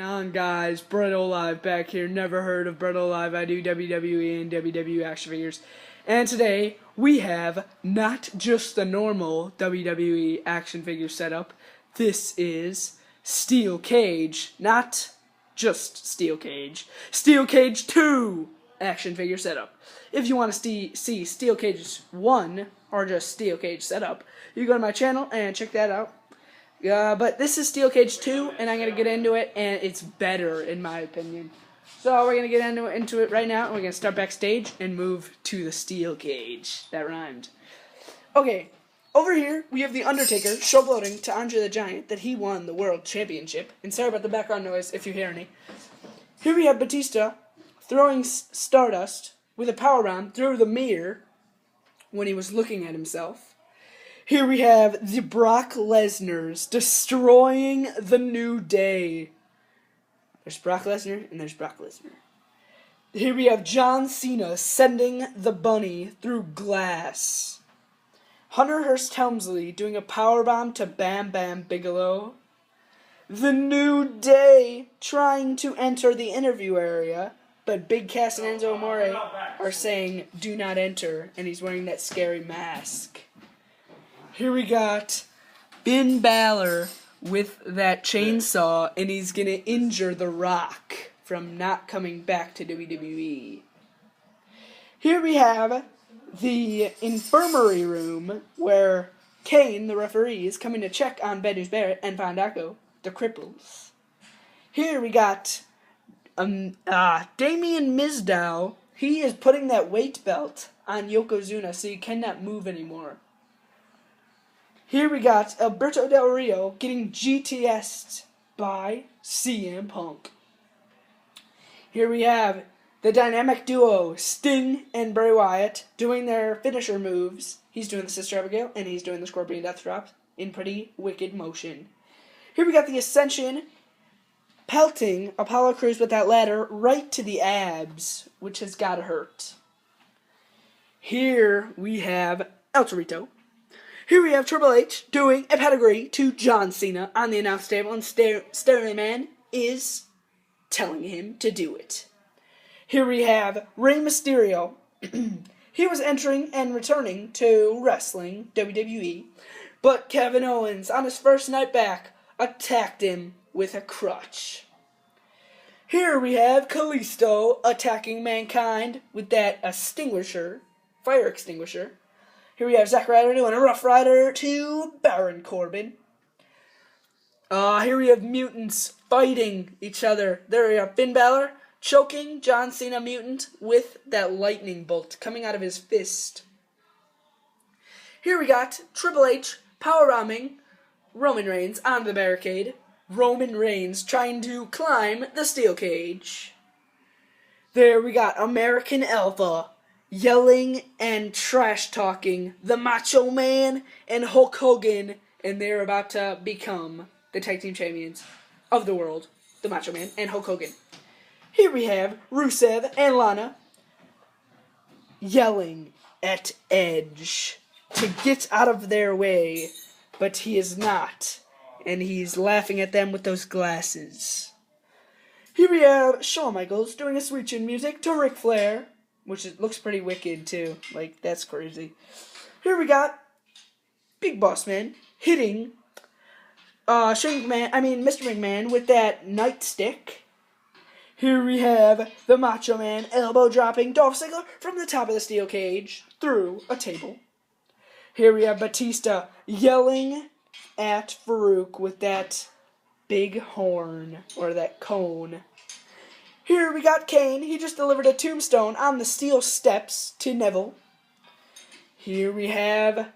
on, guys? BrettO Live back here. Never heard of BrettO Live. I do WWE and WWE action figures. And today, we have not just the normal WWE action figure setup. This is Steel Cage. Not just Steel Cage. Steel Cage 2 action figure setup. If you want to see Steel Cage 1, or just Steel Cage setup, you go to my channel and check that out. But this is Steel Cage 2, and I'm going to get into it, and it's better, in my opinion. So we're going to get into it right now, and we're going to start backstage and move to the Steel Cage. That rhymed. Okay, over here, we have The Undertaker showboating to Andre the Giant that he won the World Championship. And sorry about the background noise if you hear any. Here we have Batista throwing Stardust with a powerbomb through the mirror when he was looking at himself. Here we have the Brock Lesnar's destroying the New Day. There's Brock Lesnar and there's Brock Lesnar. Here we have John Cena sending the bunny through glass. Hunter Hearst Helmsley doing a powerbomb to Bam Bam Bigelow. The New Day trying to enter the interview area, but Big Cass and Enzo Amore are saying do not enter, and he's wearing that scary mask. Here we got Finn Balor with that chainsaw, and he's going to injure The Rock from not coming back to WWE. Here we have the infirmary room where Kane, the referee, is coming to check on Bad News Barrett and Fandango, the cripples. Here we got Damien Mizdow. He is putting that weight belt on Yokozuna so he cannot move anymore. Here we got Alberto Del Rio getting GTS'd by CM Punk. Here we have the dynamic duo Sting and Bray Wyatt doing their finisher moves. He's doing the Sister Abigail and he's doing the Scorpion Death Drop in pretty wicked motion. Here we got the Ascension pelting Apollo Crews with that ladder right to the abs, which has got to hurt. Here we have El Torito. Here we have Triple H doing a pedigree to John Cena on the announce table, and Sterling Man is telling him to do it. Here we have Rey Mysterio. He was entering and returning to wrestling, WWE, but Kevin Owens, on his first night back, attacked him with a crutch. Here we have Kalisto attacking Mankind with that fire extinguisher. Here we have Zack Ryder doing a Rough Rider to Baron Corbin. Here we have mutants fighting each other. There we have Finn Balor choking John Cena mutant with that lightning bolt coming out of his fist. Here we got Triple H power-bombing Roman Reigns on the barricade. Roman Reigns trying to climb the steel cage. There we got American Alpha yelling and trash-talking the Macho Man and Hulk Hogan, and they're about to become the tag team champions of the world, the Macho Man and Hulk Hogan. Here we have Rusev and Lana yelling at Edge to get out of their way, but he is not, and he's laughing at them with those glasses. Here we have Shawn Michaels doing a sweet chin music to Ric Flair, which looks pretty wicked, too. Like, that's crazy. Here we got Big Boss Man hitting Mr. McMahon with that nightstick. Here we have the Macho Man elbow dropping Dolph Ziggler from the top of the steel cage through a table. Here we have Batista yelling at Farouk with that big horn, or that cone. Here we got Kane. He just delivered a tombstone on the steel steps to Neville. Here we have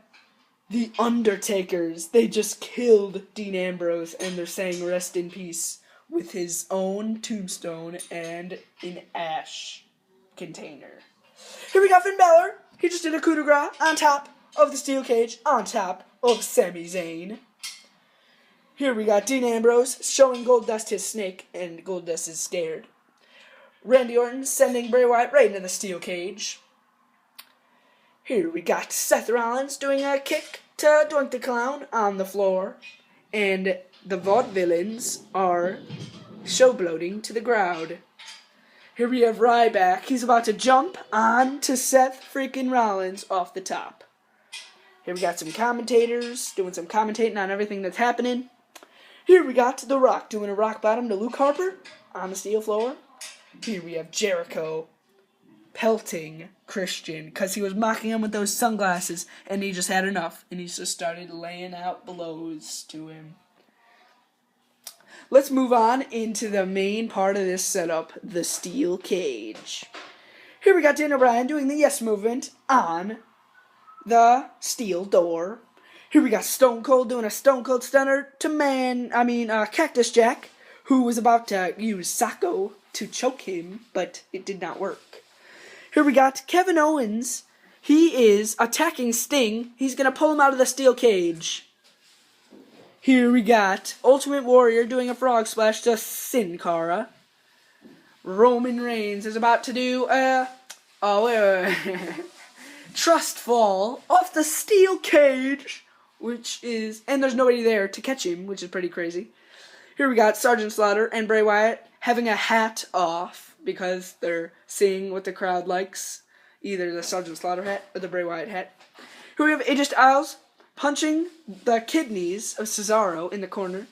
the Undertakers. They just killed Dean Ambrose, and they're saying rest in peace with his own tombstone and an ash container. Here we got Finn Balor. He just did a coup de grace on top of the steel cage, on top of Sami Zayn. Here we got Dean Ambrose showing Goldust his snake, and Goldust is scared. Randy Orton sending Bray Wyatt right into the steel cage. Here we got Seth Rollins doing a kick to Doink the Clown on the floor. And the Vaudevillains are showboating to the crowd. Here we have Ryback. He's about to jump on to Seth freaking Rollins off the top. Here we got some commentators doing some commentating on everything that's happening. Here we got The Rock doing a rock bottom to Luke Harper on the steel floor. Here we have Jericho pelting Christian because he was mocking him with those sunglasses and he just had enough and he just started laying out blows to him. Let's move on into the main part of this setup, the steel cage. Here we got Daniel Bryan doing the yes movement on the steel door. Here we got Stone Cold doing a Stone Cold Stunner to Cactus Jack, who was about to use Sacco to choke him, but it did not work. Here we got Kevin Owens. He is attacking Sting. He's going to pull him out of the steel cage. Here we got Ultimate Warrior doing a frog splash to Sin Cara. Roman Reigns is about to do a trust fall off the steel cage, and there's nobody there to catch him, which is pretty crazy. Here we got Sergeant Slaughter and Bray Wyatt having a hat off because they're seeing what the crowd likes, either the Sergeant Slaughter hat or the Bray Wyatt hat. Here we have AJ Styles punching the kidneys of Cesaro in the corner.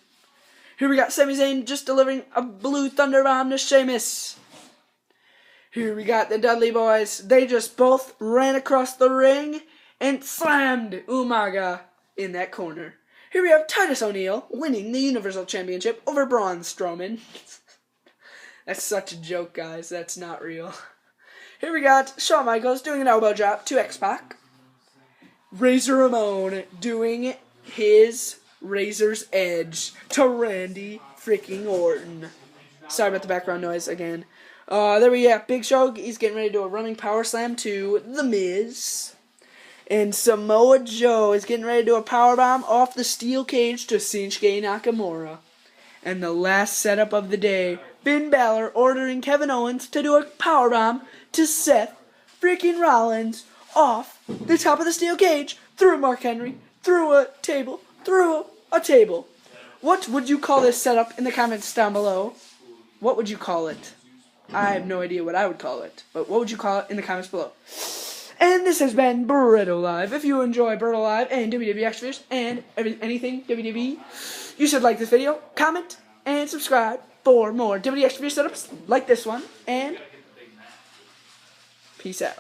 Here we got Sami Zayn just delivering a blue thunder bomb to Sheamus. Here we got the Dudley Boys. They just both ran across the ring and slammed Umaga in that corner. Here we have Titus O'Neil winning the Universal Championship over Braun Strowman. That's such a joke, guys. That's not real. Here we got Shawn Michaels doing an elbow drop to X-Pac. Razor Ramon doing his Razor's Edge to Randy freaking Orton. Sorry about the background noise again. There we have Big Show. He's getting ready to do a running power slam to The Miz. And Samoa Joe is getting ready to do a powerbomb off the steel cage to Shinsuke Nakamura. And the last setup of the day, Finn Balor ordering Kevin Owens to do a powerbomb to Seth freaking Rollins off the top of the steel cage, through Mark Henry, through a table. What would you call this setup in the comments down below? What would you call it? I have no idea what I would call it, but what would you call it in the comments below? And this has been BrettO Live. If you enjoy BrettO Live and WWE action figures and anything WWE, you should like this video, comment, and subscribe for more WWE action figure setups like this one, and peace out.